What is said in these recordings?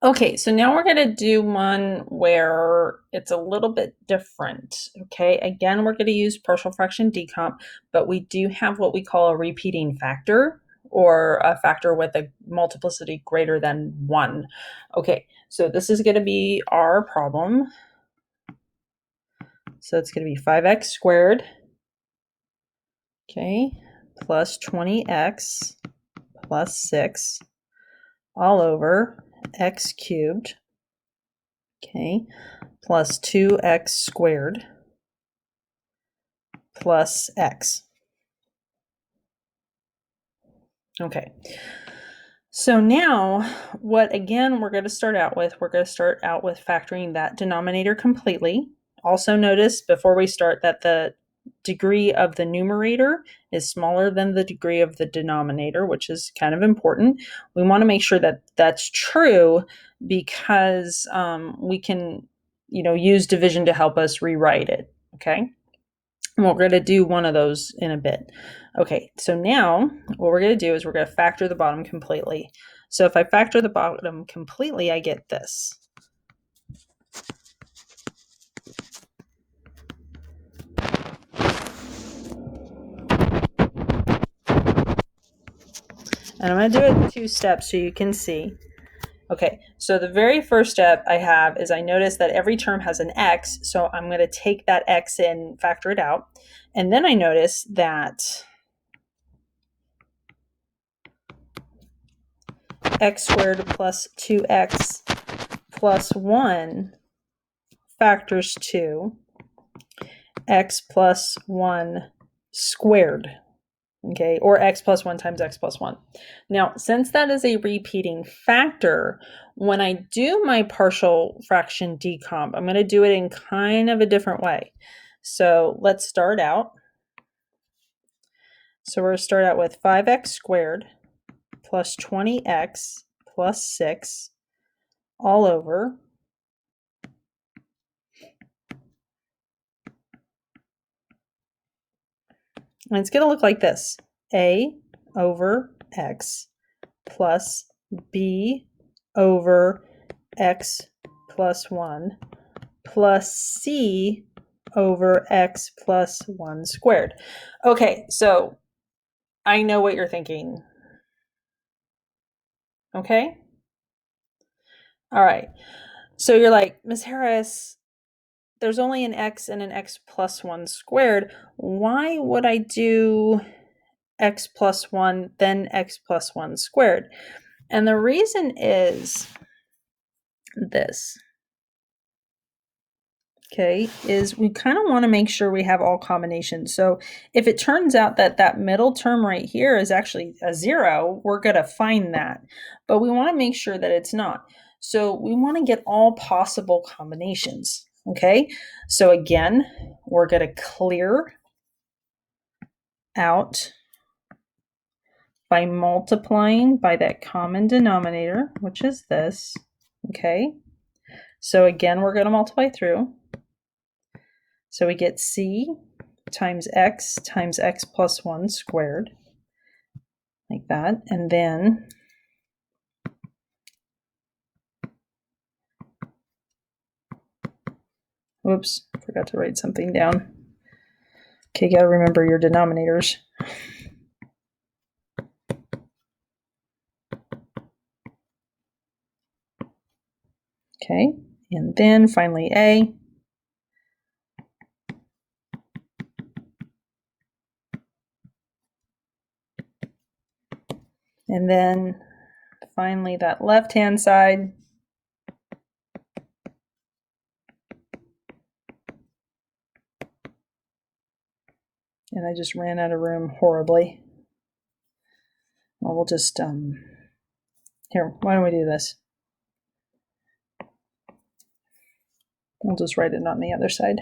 Okay, so now we're going to do one where it's a little bit different. Okay, again, we're going to use partial fraction decomp, but we do have what we call a repeating factor or a factor with a multiplicity greater than 1. Okay, so this is going to be our problem. So it's going to be 5x squared, okay, plus 20x plus 6 all over x cubed, okay, plus 2x squared plus x. Okay. So now what again we're going to start out with factoring that denominator completely. Also notice before we start that the degree of the numerator is smaller than the degree of the denominator, which is kind of important. We want to make sure that that's true because we can, use division to help us rewrite it. Okay. And we're going to do one of those in a bit. Okay, so now what we're going to do is we're going to factor the bottom completely. So if I factor the bottom completely, I get this. And I'm going to do it in 2 steps so you can see. Okay, so the very first step I have is I notice that every term has an x, so I'm going to take that x and factor it out. And then I notice that x squared plus 2x plus 1 factors to x plus 1 squared, okay, or x plus 1 times x plus 1. Now, since that is a repeating factor, when I do my partial fraction decomp, I'm going to do it in kind of a different way. So let's start out. So we're going to start out with 5x squared plus 20x plus 6 all over and it's going to look like this: a over x plus b over x plus 1 plus c over x plus 1 squared. Okay, so I know what you're thinking. Okay? All right. So you're like, Ms. Harris, there's only an x and an x plus 1 squared. Why would I do x plus 1 then x plus 1 squared? And the reason is this. Okay, is we kind of want to make sure we have all combinations. So if it turns out that that middle term right here is actually a 0, we're going to find that. But we want to make sure that it's not. So we want to get all possible combinations. Okay, so again, we're going to clear out by multiplying by that common denominator, which is this. Okay, so again, we're going to multiply through. So we get c times x plus 1 squared, like that. And then whoops, forgot to write something down. Okay, you got to remember your denominators. Okay, and then finally a. And then finally that left-hand side. And I just ran out of room horribly. Well, we'll just, here, why don't we do this? We'll just write it on the other side.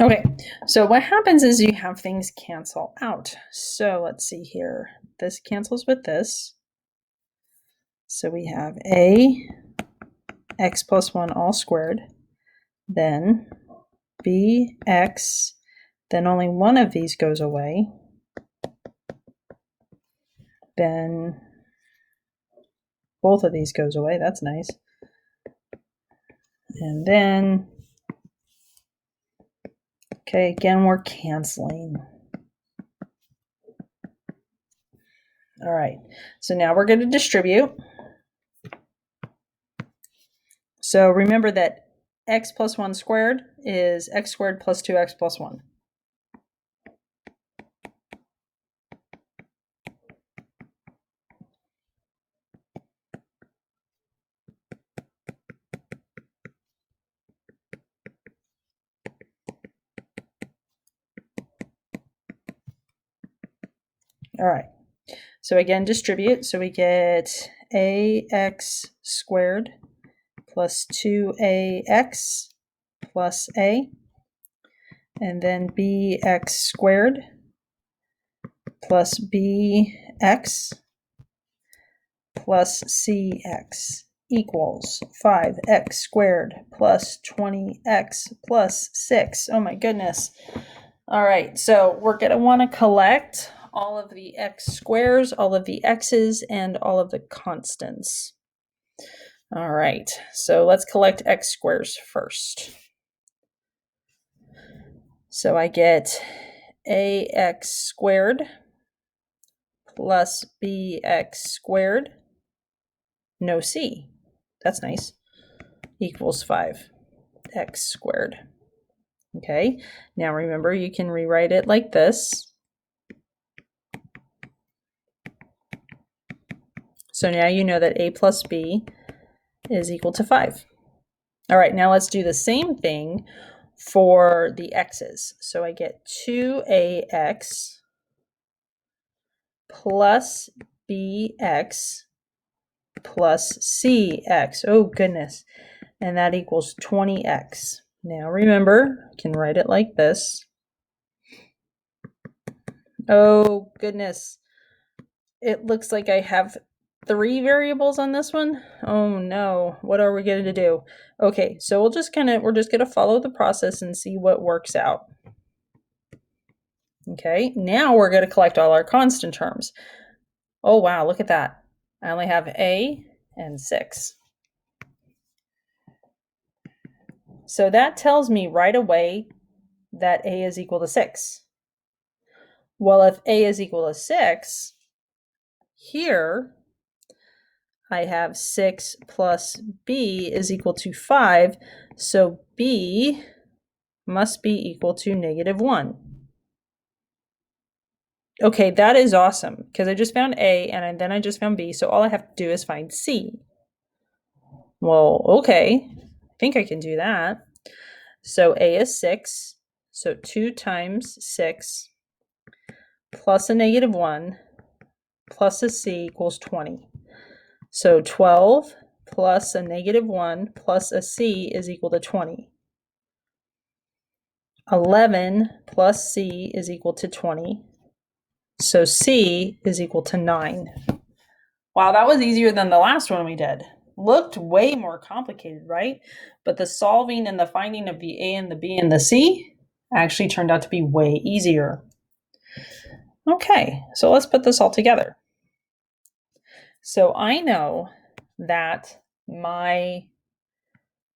Okay, so what happens is you have things cancel out. So let's see here. This cancels with this. So we have a x plus 1 all squared, then bx, then only one of these goes away, then both of these goes away, that's nice, and then, okay, again we're canceling. All right, so now we're going to distribute. So remember that x plus 1 squared is x squared plus 2x plus 1. All right, so again, distribute. So we get ax squared plus 2ax plus a, and then bx squared plus bx plus cx equals 5x squared plus 20x plus 6. Oh my goodness. All right, so we're going to want to collect all of the x squares, all of the x's, and all of the constants. All right, so let's collect x squares first. So I get ax squared plus bx squared, no c, that's nice, equals 5x squared. Okay, now remember you can rewrite it like this. So now you know that a plus b is equal to 5. All right, now let's do the same thing for the x's. So I get 2ax plus bx plus cx. Oh goodness. And that equals 20x. Now remember, I can write it like this. Oh goodness. It looks like I have 3 variables on this one. Oh no, what are we going to do? Okay, so we're just going to follow the process and see what works out. Okay, now we're going to collect all our constant terms. Oh wow, look at that. I only have a and 6. So that tells me right away that a is equal to 6. Well, if a is equal to 6, here I have 6 plus b is equal to 5, so b must be equal to -1. Okay, that is awesome, because I just found a and then I just found b, so all I have to do is find c. Well, okay, I think I can do that. So a is 6, so 2 times 6 plus a -1 plus a c equals 20. So 12 plus a -1 plus a c is equal to 20. 11 plus c is equal to 20. So c is equal to 9. Wow, that was easier than the last one we did. Looked way more complicated, right? But the solving and the finding of the a and the b and the c actually turned out to be way easier. Okay, so let's put this all together. So I know that my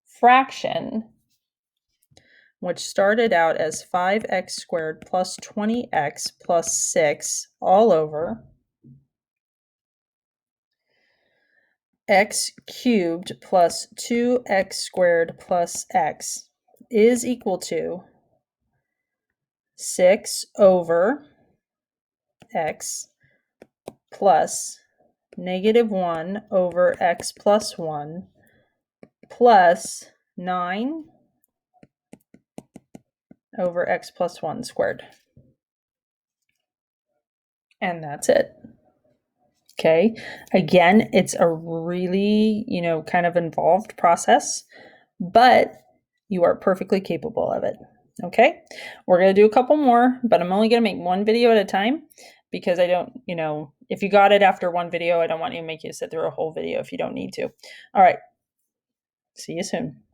fraction, which started out as 5x squared plus 20x plus 6 all over x cubed plus 2x squared plus x is equal to 6 over x plus -1 over x plus 1 plus 9 over x plus 1 squared. And that's it. Okay, again, it's a really, kind of involved process, but you are perfectly capable of it. Okay, we're going to do a couple more, but I'm only going to make one video at a time. because I don't, if you got it after one video, I don't want to make you sit through a whole video if you don't need to. All right. See you soon.